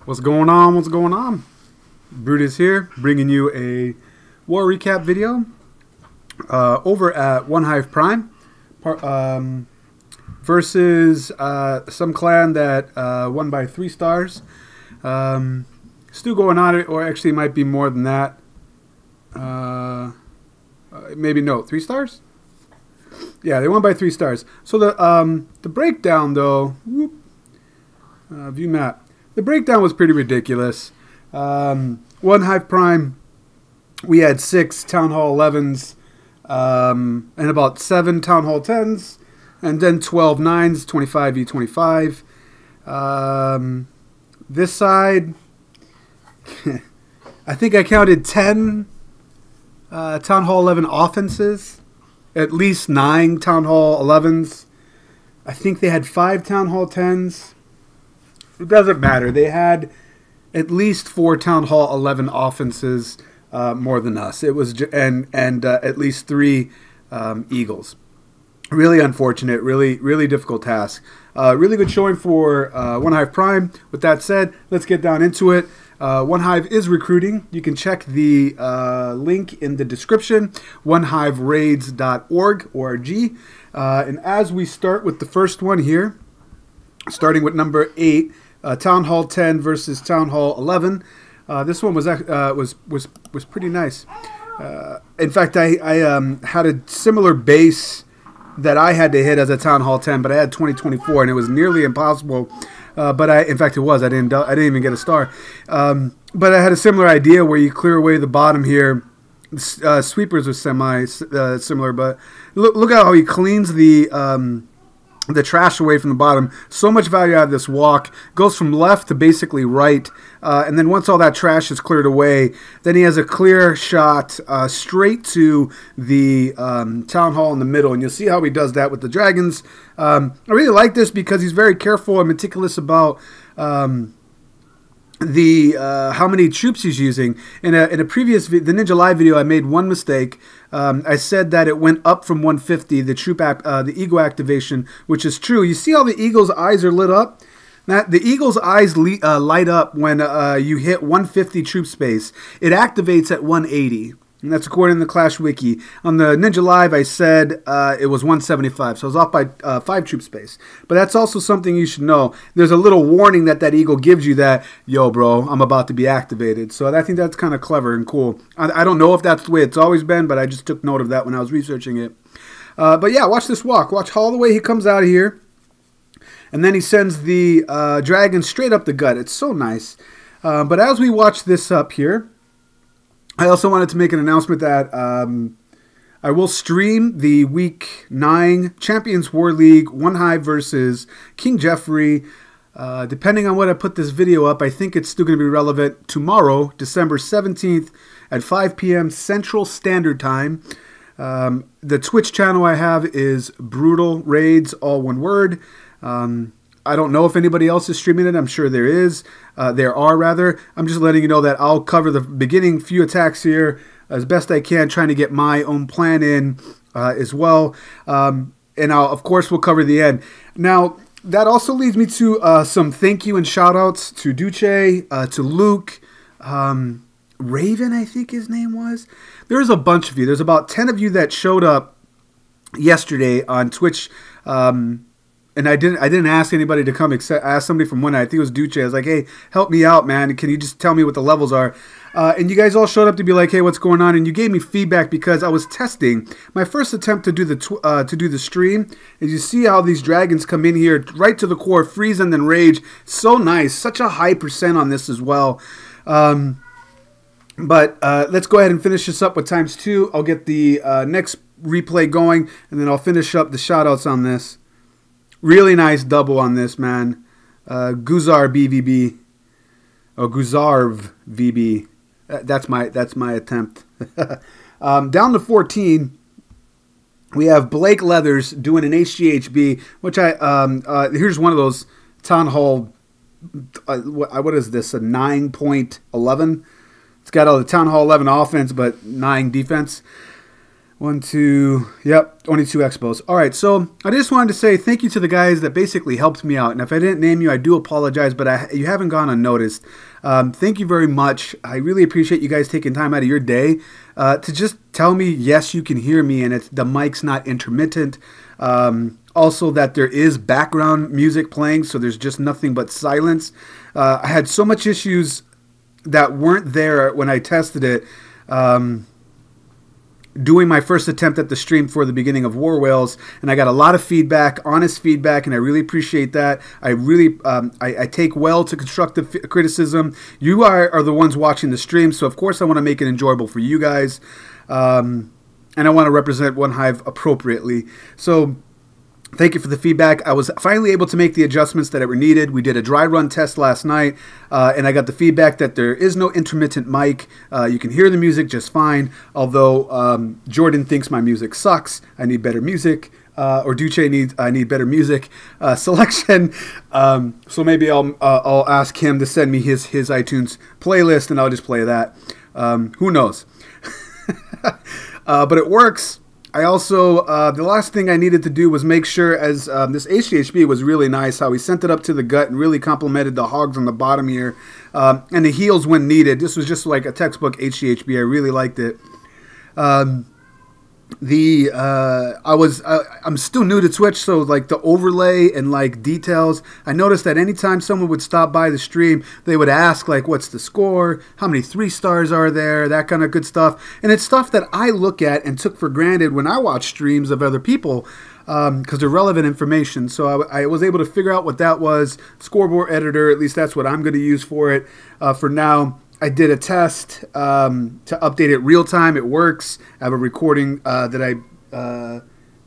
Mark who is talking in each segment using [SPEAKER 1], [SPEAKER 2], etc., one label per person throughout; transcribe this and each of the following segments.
[SPEAKER 1] What's going on? What's going on? Brutus here, bringing you a war recap video over at OneHive Prime versus some clan that won by 3 stars. Still going on it, or actually might be more than that. Maybe no, 3 stars? Yeah, they won by 3 stars. So the breakdown though, view map. The breakdown was pretty ridiculous. OneHive Prime, we had 6 Town Hall 11s and about 7 Town Hall 10s, and then 12 9s, 25v25. This side, I think I counted 10 Town Hall 11 offenses, at least 9 Town Hall 11s. I think they had 5 Town Hall 10s. It doesn't matter. They had at least 4 Town Hall 11 offenses more than us. It was and at least 3 Eagles. Really unfortunate. Really difficult task. Really good showing for OneHive Prime. With that said, let's get down into it. OneHive is recruiting. You can check the link in the description, onehiveraids.org. And as we start with the first one here, starting with number 8. Town Hall 10 versus Town Hall 11. This one was pretty nice. In fact, I had a similar base that I had to hit as a Town Hall 10, but I had 2024, and it was nearly impossible. But in fact, it was. I didn't even get a star. But I had a similar idea where you clear away the bottom here. Sweepers are similar, but look at how he cleans the trash away from the bottom. So much value out of this walk. Goes from left to basically right. And then once all that trash is cleared away, then he has a clear shot straight to the town hall in the middle. And you'll see how he does that with the dragons. I really like this because he's very careful and meticulous about how many troops he's using. In a previous the Ninja Live video, I made one mistake. I said that it went up from 150, the eagle activation, which is true. You see how the eagle's eyes are lit up? The eagle's eyes light up when you hit 150 troop space. It activates at 180. And that's according to the Clash Wiki. On the Ninja Live, I said it was 175, so I was off by 5 troop space. But that's also something you should know. There's a little warning that eagle gives you that, yo, bro, I'm about to be activated. So I think that's kind of clever and cool. I don't know if that's the way it's always been, but I just took note of that when I was researching it. But yeah, watch this walk. Watch all the way he comes out of here. And then he sends the dragon straight up the gut. It's so nice. But as we watch this up here, I also wanted to make an announcement that I will stream the Week 9 Champions War League OneHive versus King Jeffrey. Depending on what I put this video up, I think it's still going to be relevant tomorrow, December 17th at 5 p.m. Central Standard Time. The Twitch channel I have is Brutal Raids, all one word. I don't know if anybody else is streaming it. I'm sure there is. There are, rather. I'm just letting you know that I'll cover the beginning few attacks here as best I can, trying to get my own plan in as well. And of course, we'll cover the end. Now, that also leads me to some thank you and shout-outs to Duce, to Luke, Raven, I think his name was. There's a bunch of you. There's about 10 of you that showed up yesterday on Twitch. And I didn't ask anybody to come except ask somebody from one night. I think it was Duce. I was like, hey, help me out, man. Can you just tell me what the levels are? And you guys all showed up to be like, hey, what's going on? And you gave me feedback because I was testing. My first attempt to do the stream is you see how these dragons come in here right to the core, freeze and then rage. So nice. Such a high percent on this as well. But let's go ahead and finish this up with ×2. I'll get the next replay going, and then I'll finish up the shout-outs on this. Really nice double on this, man. Guzar BVB. Oh, Guzarv VB. That's my attempt. Down to 14, we have Blake Leathers doing an HGHB, which here's one of those Town Hall. What is this? A 9.11. It's got all the Town Hall 11 offense, but 9 defense. 1, 2, yep, only 2 expos. All right, so I just wanted to say thank you to the guys that basically helped me out. And if I didn't name you, I do apologize, but you haven't gone unnoticed. Thank you very much. I really appreciate you guys taking time out of your day to just tell me, yes, you can hear me, and the mic's not intermittent. Also, that there is background music playing, so there's just nothing but silence. I had so much issues that weren't there when I tested it. Doing my first attempt at the stream for the beginning of War Whales, and I got a lot of feedback, honest feedback, and I really appreciate that. I really, I take well to constructive criticism. You are the ones watching the stream, so of course I want to make it enjoyable for you guys, and I want to represent OneHive appropriately. So thank you for the feedback. I was finally able to make the adjustments that were needed. We did a dry run test last night, and I got the feedback that there is no intermittent mic. You can hear the music just fine, although Jordan thinks my music sucks. I need better music. Or Duce I need better music selection. So maybe I'll ask him to send me his iTunes playlist, and I'll just play that. Who knows? But it works. I also, the last thing I needed to do was make sure, as this HDHB was really nice, how he sent it up to the gut and really complimented the hogs on the bottom here, and the heels when needed. This was just like a textbook HDHB. I really liked it. I'm still new to Twitch, so like the overlay and like details, I noticed that anytime someone would stop by the stream, they would ask like, what's the score, how many 3 stars are there, that kind of good stuff. And it's stuff that I look at and took for granted when I watch streams of other people, because they're relevant information. So I was able to figure out what that was. Scoreboard editor, at least that's what I'm going to use for it for now. I did a test to update it real time. It works. I have a recording that I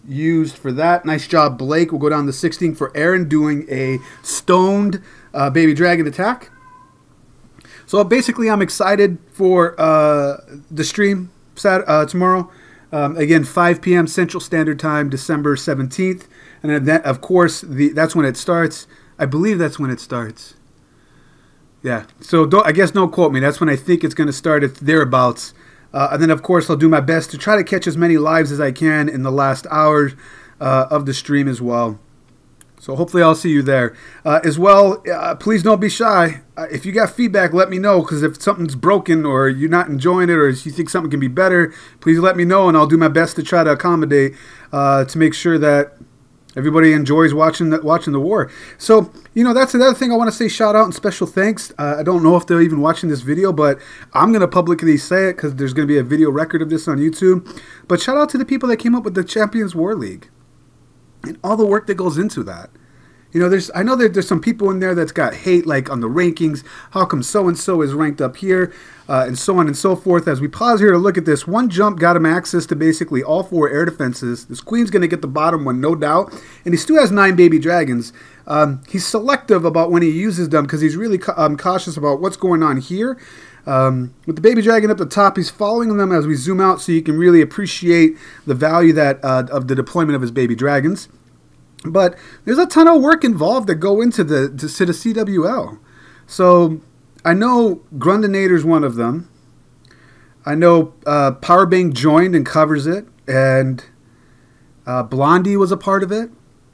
[SPEAKER 1] used for that. Nice job, Blake. We'll go down to 16 for Aaron doing a stoned baby dragon attack. So basically, I'm excited for the stream tomorrow. Again, 5 p.m. Central Standard Time, December 17th. And then, of course, that's when it starts. I believe that's when it starts. Yeah, so I guess don't quote me. That's when I think it's going to start at thereabouts. And then, of course, I'll do my best to try to catch as many lives as I can in the last hour of the stream as well. So hopefully I'll see you there. As well, please don't be shy. If you got feedback, let me know, because if something's broken or you're not enjoying it or you think something can be better, please let me know, and I'll do my best to try to accommodate to make sure that everybody enjoys watching the war. So, you know, that's another thing I want to say, shout out and special thanks. I don't know if they're even watching this video, but I'm going to publicly say it because there's going to be a video record of this on YouTube. But shout out to the people that came up with the Champions War League and all the work that goes into that. You know, I know that there's some people in there that's got hate, like on the rankings. How come so-and-so is ranked up here, and so on and so forth. As we pause here to look at this, one jump got him access to basically all 4 air defenses. This queen's going to get the bottom one, no doubt. And he still has 9 baby dragons. He's selective about when he uses them because he's really cautious about what's going on here. With the baby dragon up the top, he's following them as we zoom out so you can really appreciate the value that of the deployment of his baby dragons. But there's a ton of work involved that go into the CWL. So I know Grundinator's one of them. I know Powerbank joined and covers it, and Blondie was a part of it.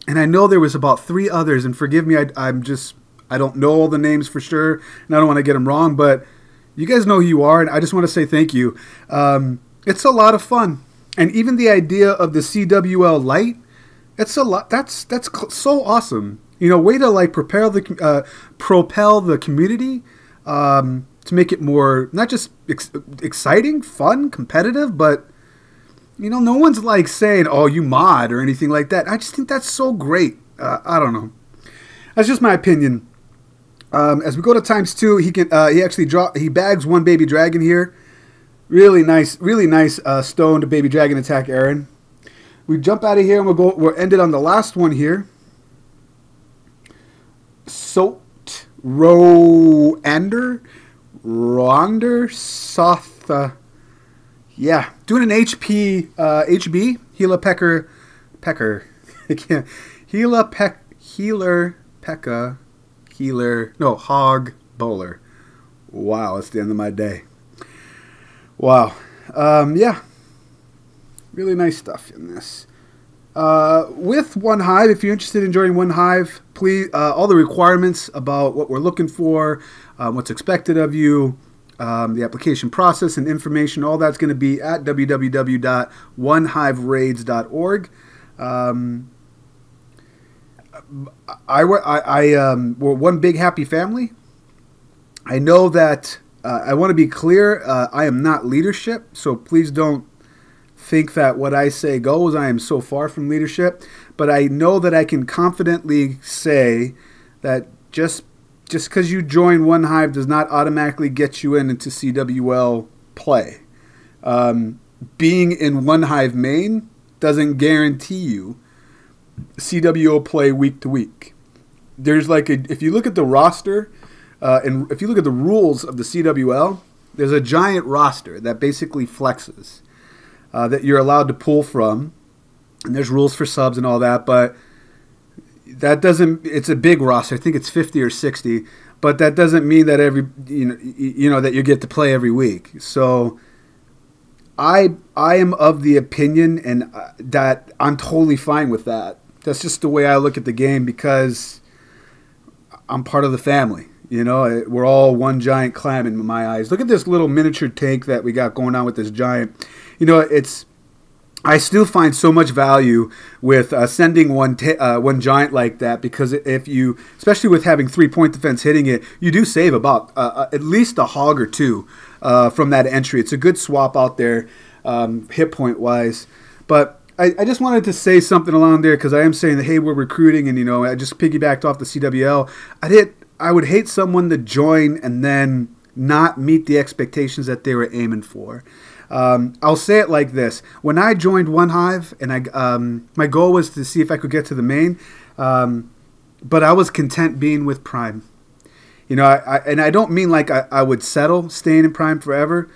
[SPEAKER 1] And I know there was about 3 others, and forgive me, I don't know all the names for sure, and I don't want to get them wrong, but you guys know who you are, and I just want to say thank you. It's a lot of fun. And even the idea of the CWL Lite, it's a lot. That's so awesome. You know, way to like propel the community to make it more not just exciting, fun, competitive, but you know, no one's like saying, "Oh, you mod" or anything like that. I just think that's so great. I don't know. That's just my opinion. As we go to _2, he actually he bags 1 baby dragon here. Really nice stoned baby dragon attack, Aaron. We jump out of here and we'll end it on the last one here. Sot Roander Soth. Yeah, doing an HB Hela Pecker. Hog Bowler. Wow, that's the end of my day. Wow. Yeah. Really nice stuff in this. With OneHive, if you're interested in joining OneHive, please, all the requirements about what we're looking for, what's expected of you, the application process and information, all that's going to be at www.onehiveraids.org. We're one big happy family. I know that I want to be clear. I am not leadership, so please don't think that what I say goes. I am so far from leadership, but I know that I can confidently say that just because you join OneHive does not automatically get you into CWL play. Being in OneHive main doesn't guarantee you CWO play week to week. There's like if you look at the roster and if you look at the rules of the CWL, there's a giant roster that basically flexes that you're allowed to pull from, and there's rules for subs and all that, but that doesn't. It's a big roster. I think it's 50 or 60, but that doesn't mean that that you get to play every week. So I am of the opinion and that I'm totally fine with that. That's just the way I look at the game because I'm part of the family. We're all one giant clan in my eyes. Look at this little miniature tank that we got going on with this giant. I still find so much value with sending one giant like that because if you, especially with having 3-point defense hitting it, you do save about at least a hog or two from that entry. It's a good swap out there hit point wise. But I just wanted to say something along there because I am saying that, hey, we're recruiting and, I just piggybacked off the CWL. I would hate someone to join and then not meet the expectations that they were aiming for. I'll say it like this. When I joined OneHive, and my goal was to see if I could get to the main, but I was content being with Prime. And I don't mean like I would settle staying in Prime forever.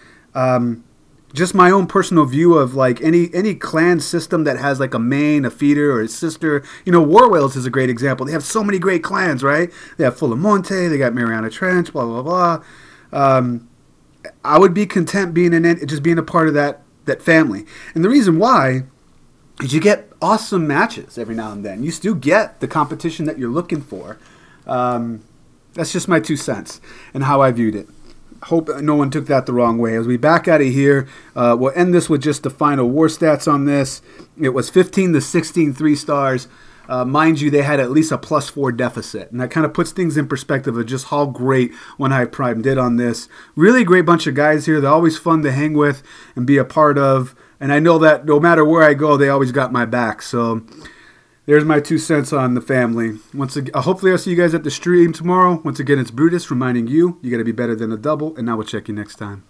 [SPEAKER 1] Just my own personal view of like any clan system that has like a main, a feeder, or a sister. War Whales is a great example. They have so many great clans, right? They have Fullermonte, they got Mariana Trench, blah, blah, blah. I would be content being just being a part of that family. And the reason why is you get awesome matches every now and then. You still get the competition that you're looking for. That's just my 2 cents and how I viewed it. Hope no one took that the wrong way. As we back out of here, we'll end this with just the final war stats on this. It was 15 to 16 3-stars. Mind you, they had at least a +4 deficit. And that kind of puts things in perspective of just how great OneHive Prime did on this. Really great bunch of guys here. They're always fun to hang with and be a part of. And I know that no matter where I go, they always got my back. So there's my 2 cents on the family. Once again, hopefully I'll see you guys at the stream tomorrow. Once again, it's Brutus reminding you, you got to be better than a double. And now we'll check you next time.